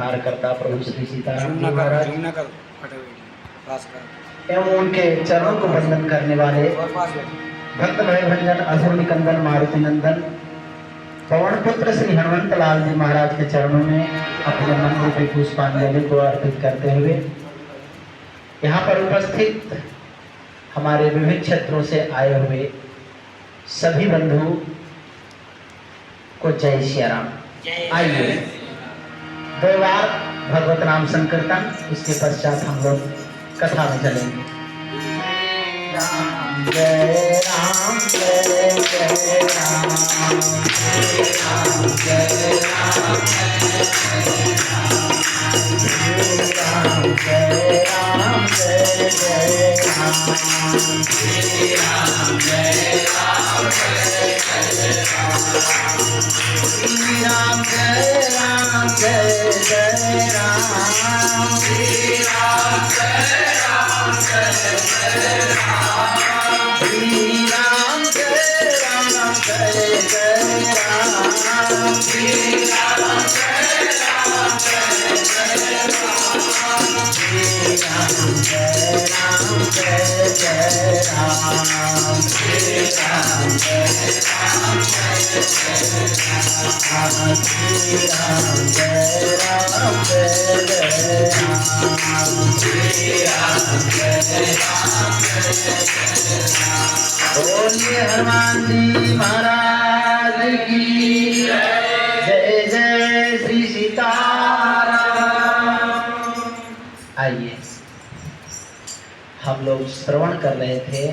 संहार करता प्रभु श्री सीताराम जी महाराज एवं उनके चरणों को वंदन करने वाले भक्त भय भंजन असुर निकंदन मारुति नंदन पवन पुत्र श्री हनुमंत लाल जी महाराज के चरणों में अपने मन रूपी पुष्पांजलि को अर्पित करते हुए यहाँ पर उपस्थित हमारे विभिन्न क्षेत्रों से आए हुए सभी बंधु को जय श्री राम। आइए दो बार भगवत नाम संकीर्तन, उसके पश्चात हम लोग कथा में चलेंगे। राम जय राम जय जय राम, राम जय राम जय राम, जय जय राम, श्री राम जय राम जय जय राम, श्री राम जय राम जय जय राम, श्री राम जय राम जय जय राम, श्री राम जय राम जय जय राम, श्री राम जय राम जय जय राम, श्री राम जय राम जय जय राम, श्री राम जय राम जय जय राम, श्री राम जय राम जय जय राम, श्री राम जय राम जय जय राम। बोलिए हनुमान जी महाराज की जय, जय श्री सीताराम। आइए हम लोग श्रवण कर रहे थे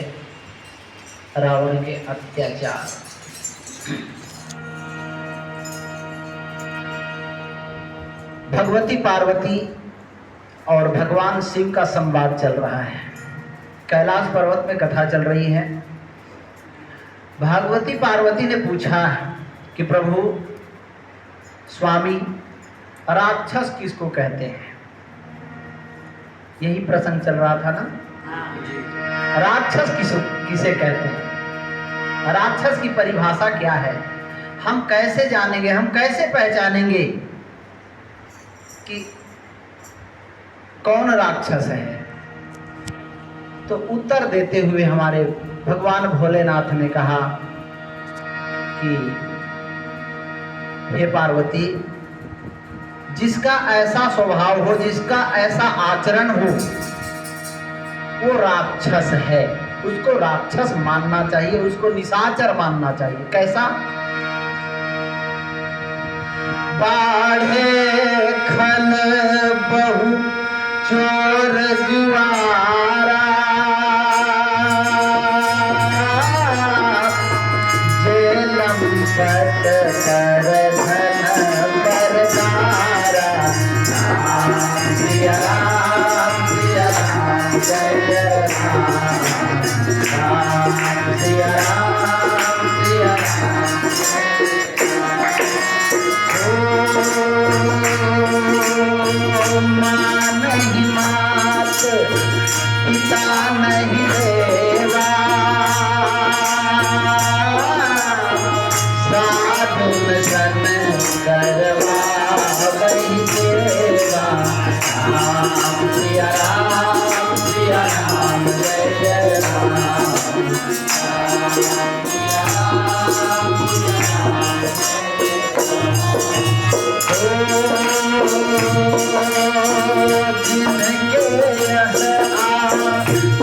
रावण के अत्याचार। भगवती पार्वती और भगवान शिव का संवाद चल रहा है। कैलाश पर्वत में कथा चल रही है। भगवती पार्वती ने पूछा कि प्रभु स्वामी राक्षस किसको कहते हैं? यही प्रसंग चल रहा था ना। राक्षस किसे कहते हैं? राक्षस की परिभाषा क्या है? हम कैसे जानेंगे, हम कैसे पहचानेंगे कि कौन राक्षस है? तो उत्तर देते हुए हमारे भगवान भोलेनाथ ने कहा कि हे पार्वती, जिसका ऐसा स्वभाव हो, जिसका ऐसा आचरण हो, वो राक्षस है। उसको राक्षस मानना चाहिए, उसको निशाचर मानना चाहिए। कैसा? बाढ़े खल बहु चोर जुआरा, जेलम पट कर धन बरदारा, राम सिया राम सिया राम जय राम, राम सिया राम सिया राम जय। माँ नहीं मात, पिता नहीं देवा, साधु सन करवा वही देवा, राम सिया राम सिया राम जय जय राम, राम सिया राम सिया राम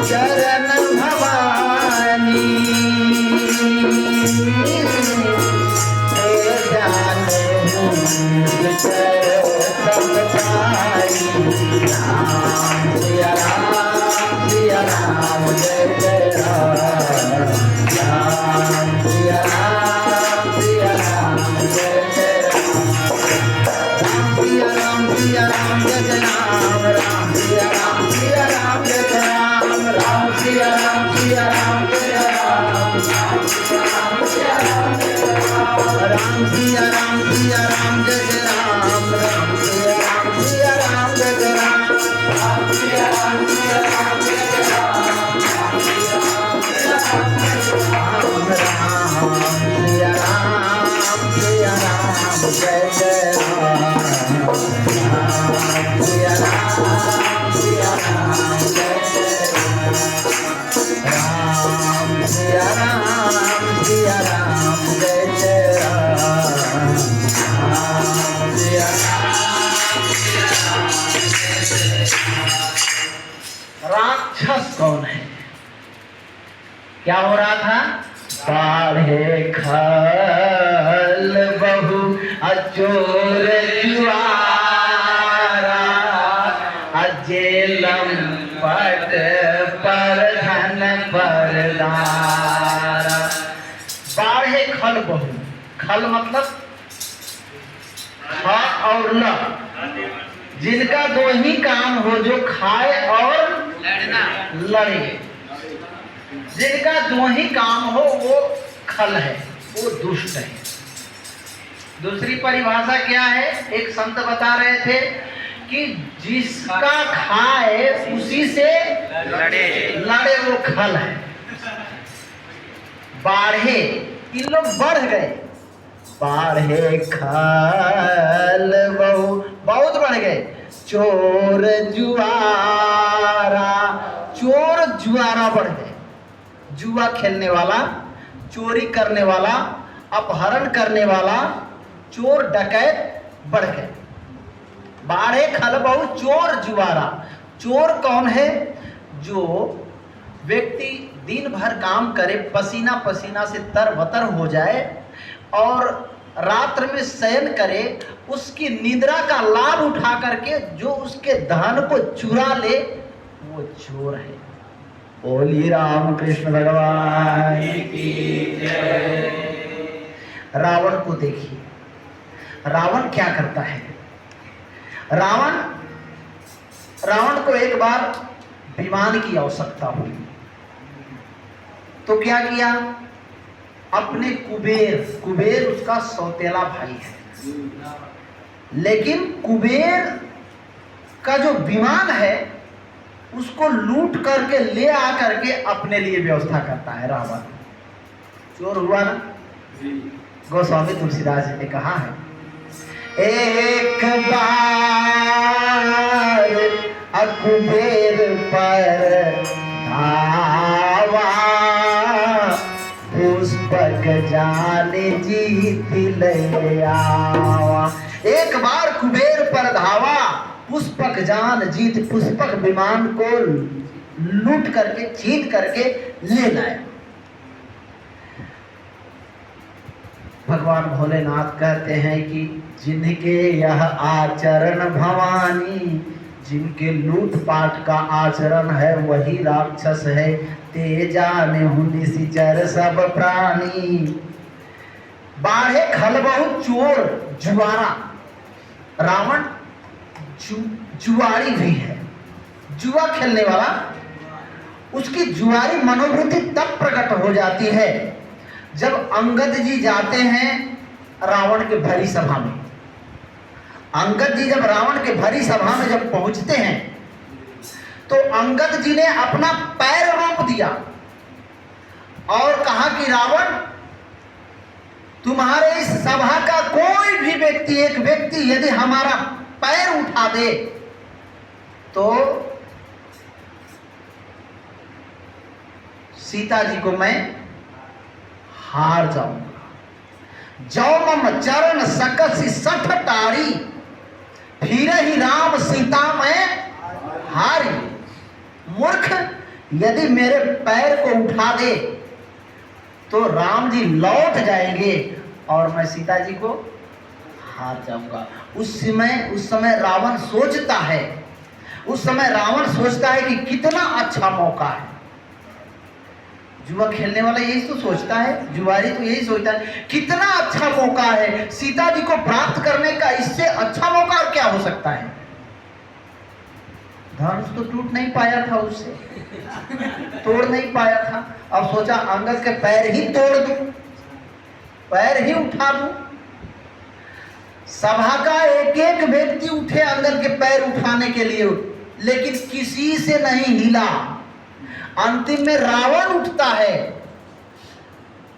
चरण भवानी राम सिया राम जय जय राम, राम सिया राम जय जय राम, सिया राम जय जय राम, राम सिया राम जय जय राम, राम सिया राम जय जय राम, राम सिया राम जय जय राम, राम सिया राम जय जय राम, राम सिया राम जय जय राम, राम सिया राम जय जय राम, राम सिया राम जय जय राम, राक्षस कौन है? क्या हो रहा था? बाढ़े खल बहु अचोर जुआरा, अजेलम पट पर धन परदारा। बाढ़े खल बहु, खल मतलब खा और ल, जिनका दो ही काम हो, जो खाए और लड़े। जिनका दो ही काम हो वो खल है, वो दुष्ट है। दूसरी परिभाषा क्या है? एक संत बता रहे थे कि जिसका खाए उसी से लड़े वो खल है। बाढ़े, इन लोग बढ़ गए, बाढ़े खल बहु, बहुत बढ़ गए। चोर जुआरा, चोर जुआरा बढ़ गए। जुआ खेलने वाला, चोरी करने वाला, अपहरण करने वाला, चोर डकैत बढ़ गए। बाढ़े खल बहु चोर जुआरा। चोर कौन है? जो व्यक्ति दिन भर काम करे, पसीना पसीना से तरबतर हो जाए और रात्र में शयन करे, उसकी निद्रा का लाभ उठा करके जो उसके धन को चुरा ले, वो चोर है। बोली राम कृष्ण भगवान की जय। रावण को देखिए, रावण क्या करता है? रावण को एक बार विमान की आवश्यकता हुई, तो क्या किया? अपने कुबेर उसका सौतेला भाई है, लेकिन कुबेर का जो विमान है उसको लूट करके ले आकर के अपने लिए व्यवस्था करता है रावण। चोर हुआ ना? गोस्वामी तुलसीदास जी ने कहा है, एक बार कुबेर पर धावा, पुष्पक जान जीत ले आवा। एक बार कुबेर पर धावा, पुष्पक जान जीत, पुष्पक विमान को लूट करके, छीन करके ले लाया। भगवान भोलेनाथ कहते हैं कि जिनके यह आचरण भवानी, जिनके लूटपाट का आचरण है वही राक्षस है। ते जाने निशिचर सब प्राणी। बाढ़े खल बहु चोर जुआरा। रावण जुआरी भी है, जुआ खेलने वाला। उसकी जुआरी मनोवृत्ति तब प्रकट हो जाती है जब अंगद जी जाते हैं रावण के भरी सभा में। अंगद जी जब रावण के भरी सभा में जब पहुंचते हैं तो अंगद जी ने अपना पैर रोक दिया और कहा कि रावण, तुम्हारे इस सभा का कोई भी व्यक्ति, एक व्यक्ति यदि हमारा पैर उठा दे तो सीता जी को मैं हार जाऊंगा। जो मम चरण सकसी सठ टारी, फिर ही राम सीता में हारी। मूर्ख, यदि मेरे पैर को उठा दे तो राम जी लौट जाएंगे और मैं सीता जी को हार जाऊंगा। उस समय रावण सोचता है, कि कितना अच्छा मौका है। जुआ खेलने वाला यही तो सोचता है, जुआरी तो यही सोचता है, कितना अच्छा मौका है सीता जी को प्राप्त करने का। इससे अच्छा मौका और क्या हो सकता है? धनुष तो टूट नहीं पाया था, उससे तोड़ नहीं पाया था। अब सोचा अंगद के पैर ही तोड़ दूं, पैर ही उठा दूं। सभा का एक एक व्यक्ति उठे अंगद के पैर उठाने के लिए, लेकिन किसी से नहीं हिला। अंतिम में रावण उठता है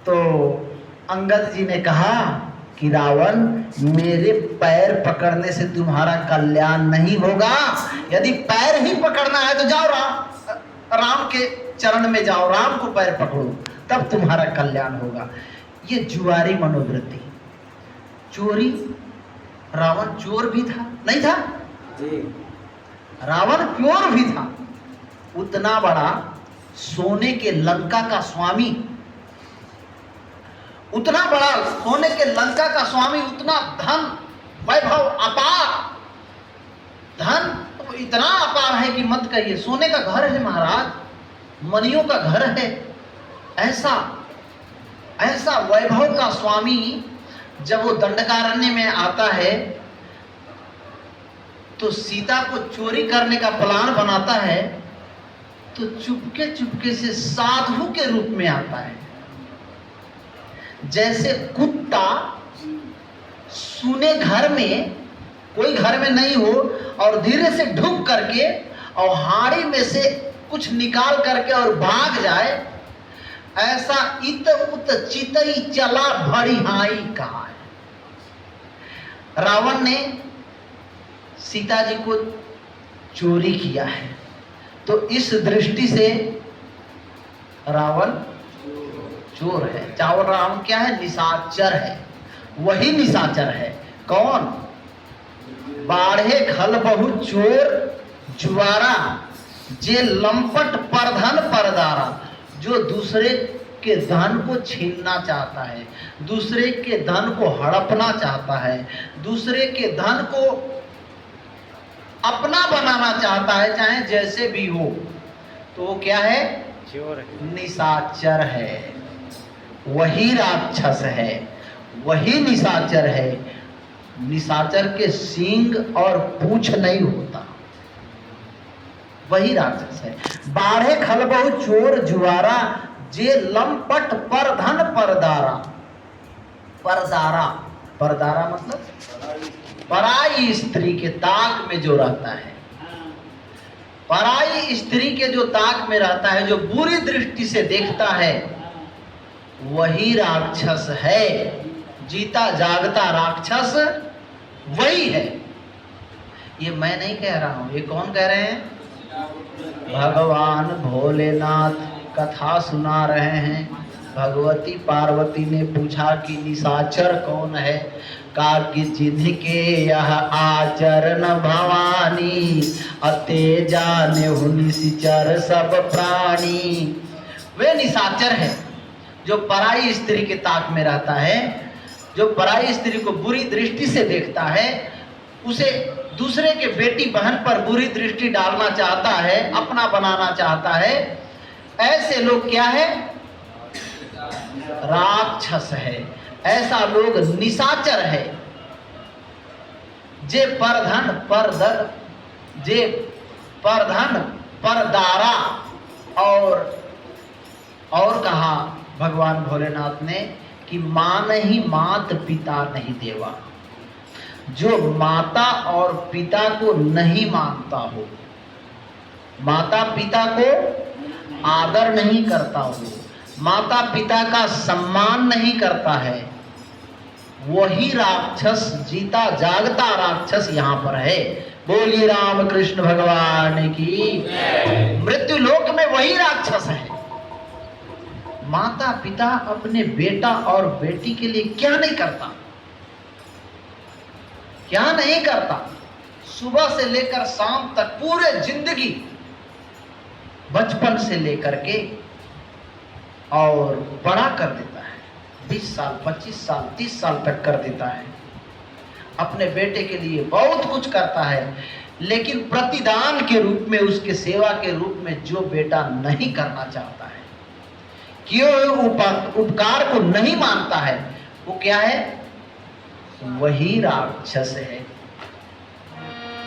तो अंगद जी ने कहा कि रावण, मेरे पैर पकड़ने से तुम्हारा कल्याण नहीं होगा। यदि पैर ही पकड़ना है तो जाओ राम के चरण में जाओ, राम को पैर पकड़ो, तब तुम्हारा कल्याण होगा। ये जुआरी मनोवृत्ति। चोरी, रावण चोर भी था, नहीं था? रावण प्योर भी था, उतना बड़ा सोने के लंका का स्वामी, उतना बड़ा सोने के लंका का स्वामी, उतना धन वैभव अपार, धन तो इतना अपार है कि मत कहिए। सोने का घर है महाराज, मणियों का घर है, ऐसा ऐसा वैभव का स्वामी जब वो दंडकारण्य में आता है तो सीता को चोरी करने का प्लान बनाता है, तो चुपके चुपके से साधु के रूप में आता है। जैसे कुत्ता सुने घर में, कोई घर में नहीं हो और धीरे से ढुक करके और हाड़ी में से कुछ निकाल करके और भाग जाए, ऐसा इत उत चितई चला भड़िहाई कहा है। रावण ने सीता जी को चोरी किया है, तो इस दृष्टि से रावण चोर है। चावल राम क्या है? निशाचर है। वही निशाचर है। कौन? बाढ़े खल बहु चोर जुआरा, जे लंपट परधन परदारा, जो दूसरे के धन को छीनना चाहता है, दूसरे के धन को हड़पना चाहता है, दूसरे के धन को अपना बनाना चाहता है, चाहे जैसे भी हो, तो वो क्या है? चोर है, निशाचर है। वही राक्षस है, वही निशाचर है। निशाचर के सींग और पूंछ नहीं होता, वही राक्षस है। बाढ़े खल बहु चोर जुआरा, जे लंपट परधन परदारा। परदारा, परदारा मतलब पराई स्त्री के ताक में जो रहता है, पराई स्त्री के जो ताक में रहता है, जो बुरी दृष्टि से देखता है, वही राक्षस है। जीता जागता राक्षस वही है। ये मैं नहीं कह रहा हूं, ये कौन कह रहे हैं? भगवान भोलेनाथ कथा सुना रहे हैं। भगवती पार्वती ने पूछा कि निशाचर कौन है? कहा कि जिनके यह आचरण भवानी, अते जाने निशाचर सब प्राणी। वे निशाचर है जो पराई स्त्री के ताक में रहता है, जो पराई स्त्री को बुरी दृष्टि से देखता है, उसे दूसरे के बेटी बहन पर बुरी दृष्टि डालना चाहता है, अपना बनाना चाहता है। ऐसे लोग क्या है? राक्षस है। ऐसा लोग निशाचर है। जे परधन परदर, जे परधन परदारा, और कहा भगवान भोलेनाथ ने कि मान ही मात पिता नहीं देवा। जो माता और पिता को नहीं मानता हो, माता पिता को आदर नहीं करता हो, माता पिता का सम्मान नहीं करता है, वही राक्षस, जीता जागता राक्षस यहाँ पर है। बोलिए राम कृष्ण भगवान की। मृत्यु लोक में वही राक्षस है। माता पिता अपने बेटा और बेटी के लिए क्या नहीं करता, क्या नहीं करता। सुबह से लेकर शाम तक पूरे जिंदगी, बचपन से लेकर के और बड़ा कर देता है। 20 साल 25 साल 30 साल तक कर देता है। अपने बेटे के लिए बहुत कुछ करता है, लेकिन प्रतिदान के रूप में, उसके सेवा के रूप में जो बेटा नहीं करना चाहता है, क्यों उपकार को नहीं मानता है, वो क्या है? वही राक्षस है।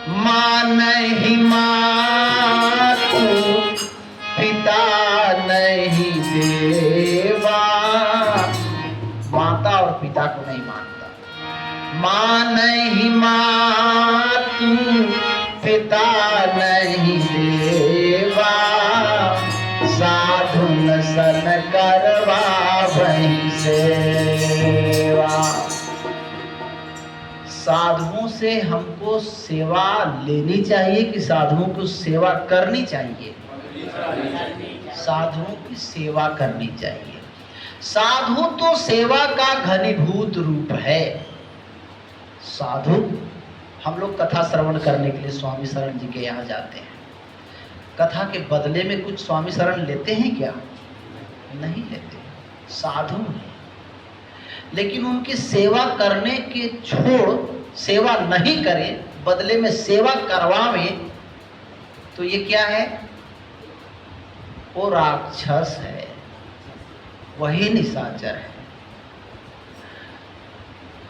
मान ही मातु पिता नहीं देवा, माता और पिता को नहीं मानता। मान ही मातु पिता नहीं देवा, साधु सन करवा वहीं सेवा। साधुओं से हमको सेवा लेनी चाहिए कि साधुओं को सेवा करनी चाहिए? साधुओं की सेवा करनी चाहिए। साधु तो सेवा का घनीभूत रूप है। साधु हम लोग कथा श्रवण करने के लिए स्वामी शरण जी के यहाँ जाते हैं। कथा के बदले में कुछ स्वामी शरण लेते हैं क्या? नहीं लेते। साधु हैं, लेकिन उनकी सेवा करने के छोड़ सेवा नहीं करे, बदले में सेवा करवावे, तो ये क्या है? वो राक्षस है, वही निशाचर है।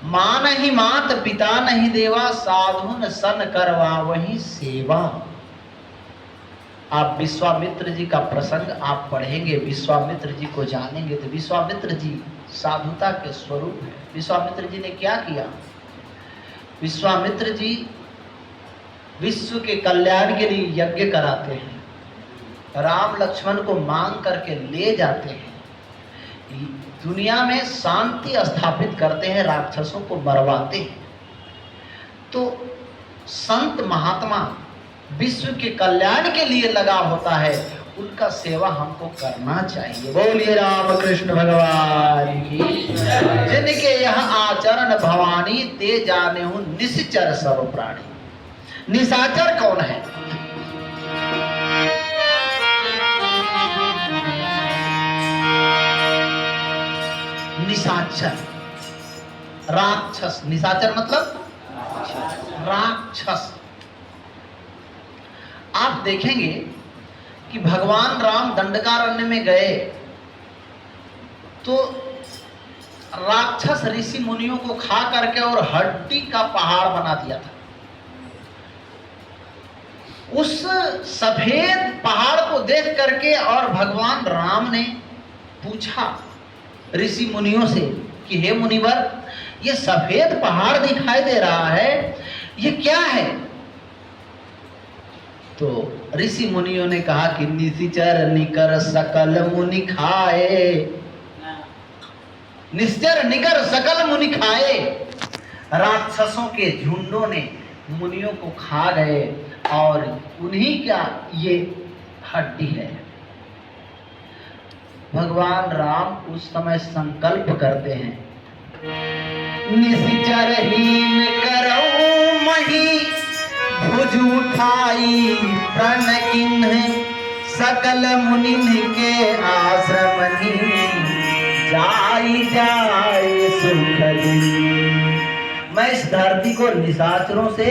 मां नहीं मात पिता नहीं देवा, साधुन सन करवा वही सेवा। आप विश्वामित्र जी का प्रसंग आप पढ़ेंगे, विश्वामित्र जी को जानेंगे तो विश्वामित्र जी साधुता के स्वरूप है। विश्वामित्र जी ने क्या किया? विश्वामित्र जी विश्व के कल्याण के लिए यज्ञ कराते हैं, राम लक्ष्मण को मांग करके ले जाते हैं, दुनिया में शांति स्थापित करते हैं, राक्षसों को मरवाते हैं। तो संत महात्मा विश्व के कल्याण के लिए लगा होता है, उनका सेवा हमको करना चाहिए। बोलिए रामकृष्ण भगवान की। जिनके यह आचरण भवानी, ते जाने हूं निश्चर सब प्राणी। निशाचर कौन है? निशाचर, राक्षस। निशाचर मतलब राक्षस। आप देखेंगे कि भगवान राम दंडकारण्य में गए तो राक्षस ऋषि मुनियों को खा करके और हड्डी का पहाड़ बना दिया था। उस सफेद पहाड़ को देख करके और भगवान राम ने पूछा ऋषि मुनियों से कि हे मुनिवर, ये सफेद पहाड़ दिखाई दे रहा है, ये क्या है? तो ऋषि मुनियों ने कहा कि निशिचर निकर सकल मुनि खाए। निश्चर निकर सकल मुनि खाए। राक्षसों के झुंडों ने मुनियों को खा गए और उन्हीं का ये हड्डी है। भगवान राम उस समय संकल्प करते हैं, निशिचर हीन करऊ मही भुज उठाई प्रण किन्ह सकल मुनिन के आश्रमनि जाई जाए सुख दिन। मैं इस धरती को निशाचरों से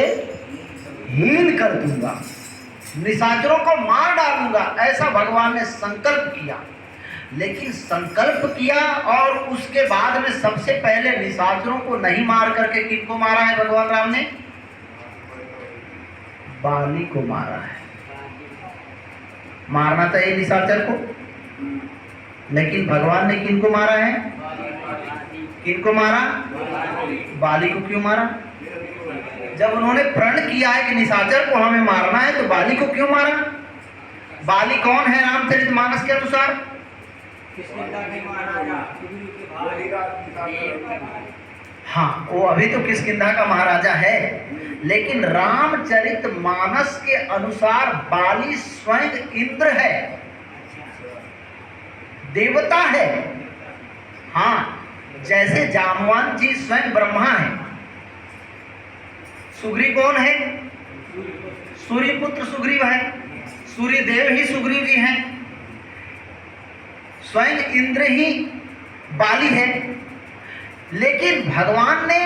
हीन कर दूंगा, निशाचरों को मार डालूंगा, ऐसा भगवान ने संकल्प किया। लेकिन संकल्प किया और उसके बाद में सबसे पहले निशाचरों को नहीं मार करके किनको मारा है भगवान राम ने? बाली को मारा है। मारना चाहिए निशाचर को, लेकिन भगवान ने किनको मारा है? किनको मारा? बाली को क्यों मारा? जब उन्होंने प्रण किया है कि निशाचर को हमें मारना है, तो बाली को क्यों मारा? बाली कौन है रामचरितमानस के अनुसार? हाँ, वो अभी तो किष्किंधा का महाराजा है, लेकिन रामचरितमानस के अनुसार बाली स्वयं इंद्र है, देवता है। हाँ, जैसे जामवान जी स्वयं ब्रह्मा है। सुग्रीव कौन है? सूर्य पुत्र सुग्रीव है, सूर्य देव ही सुग्रीव जी हैं। स्वयं इंद्र ही बाली है। लेकिन भगवान ने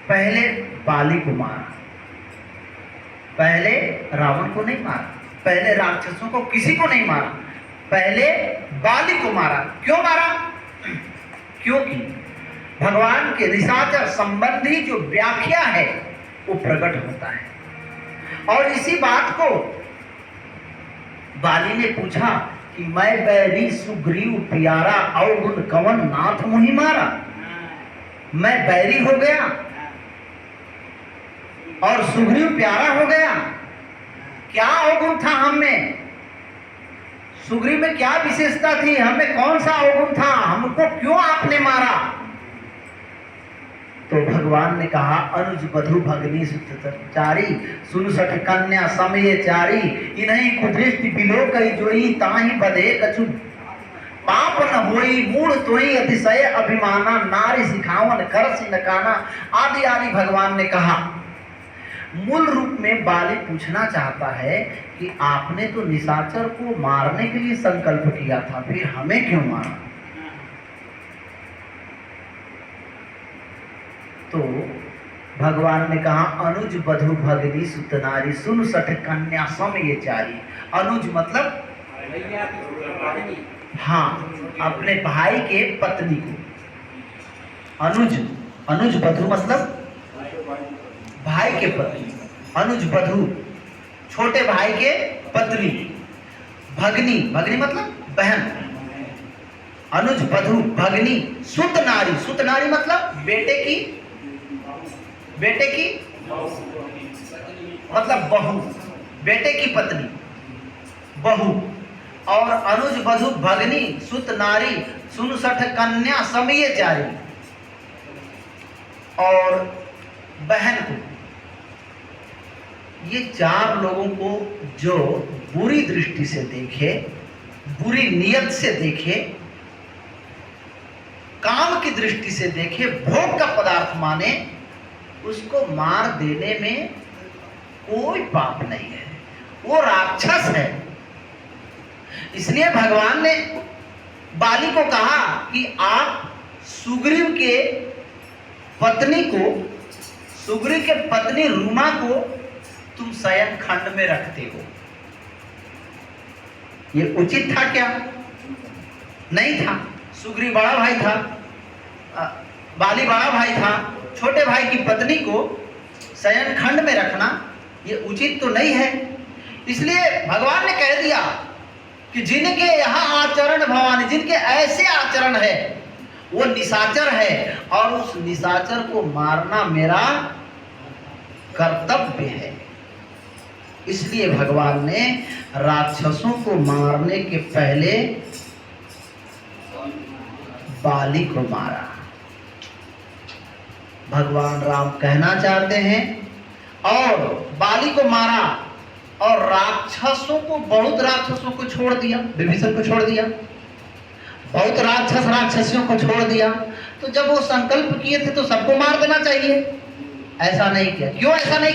पहले बाली को मारा, पहले रावण को नहीं मारा, पहले राक्षसों को किसी को नहीं मारा, पहले बाली को मारा। क्यों मारा? क्योंकि भगवान के निशाचर संबंधी जो व्याख्या है वो प्रकट होता है। और इसी बात को बाली ने पूछा कि मैं बैरी सुग्रीव प्यारा अवगुण कवन नाथ मुहि मारा। मैं बैरी हो गया और सुग्रीव प्यारा हो गया, क्या अवगुण था हम में? सुग्रीव में क्या विशेषता थी? हमें कौन सा अवगुण था? हमको क्यों आपने मारा? तो भगवान ने कहा, अनुज बधु भगनी सुतचारी सुन सठ कन्या समय चारी इन्हीं कुदृष्टि बिलो कई जोई ताही बधे कछु। पाप न होई मूढ़ तोई अतिशय अभिमाना, नारी सिखावन करसी नकाना, आदि आदि भगवान ने कहा। मूल रूप में बाली पूछना चाहता है कि आपने तो निशाचर को मारने के लिए संकल्प किया था, फिर हमें क्यों मारा? तो भगवान ने कहा, अनुज बधु भगनी सुतनारी, सुन सठ कन्या सम ये चारी। अनुज मतलब हाँ, अपने भाई के पत्नी को अनुज, अनुज बधु मतलब भाई के पत्नी, अनुज बधु छोटे भाई के पत्नी, भगनी, भगनी मतलब बहन, अनुज बधु भगनी सुत नारी, सुत नारी मतलब बेटे की, बेटे की मतलब बहू, बेटे की पत्नी बहू। और अनुज बधु भगनी सुत नारी, सुन सठ कन्या समय चारी। और बहन को, ये चार लोगों को जो बुरी दृष्टि से देखे, बुरी नियत से देखे, काम की दृष्टि से देखे, भोग का पदार्थ माने, उसको मार देने में कोई पाप नहीं है, वो राक्षस है। इसलिए भगवान ने बाली को कहा कि आप सुग्रीव के पत्नी को, सुग्रीव के पत्नी रूमा को तुम शयन खंड में रखते हो, ये उचित था क्या? नहीं था। सुग्रीव बड़ा भाई था, बाली बड़ा भाई था, छोटे भाई की पत्नी को शयन खंड में रखना ये उचित तो नहीं है। इसलिए भगवान ने कह दिया कि जिनके यहाँ आचरण भवानी, जिनके ऐसे आचरण है वो निशाचर है, और उस निशाचर को मारना मेरा कर्तव्य है। इसलिए भगवान ने राक्षसों को मारने के पहले बाली को मारा। भगवान राम कहना चाहते हैं, और बाली को मारा और राक्षसों को, बहुत राक्षसों को छोड़ दिया, विभीषण को छोड़ दिया, बहुत राक्षस राक्षसियों को छोड़ दिया। तो जब वो संकल्प किए थे तो सबको मार देना चाहिए, ऐसा नहीं किया। क्यों ऐसा नहीं किया?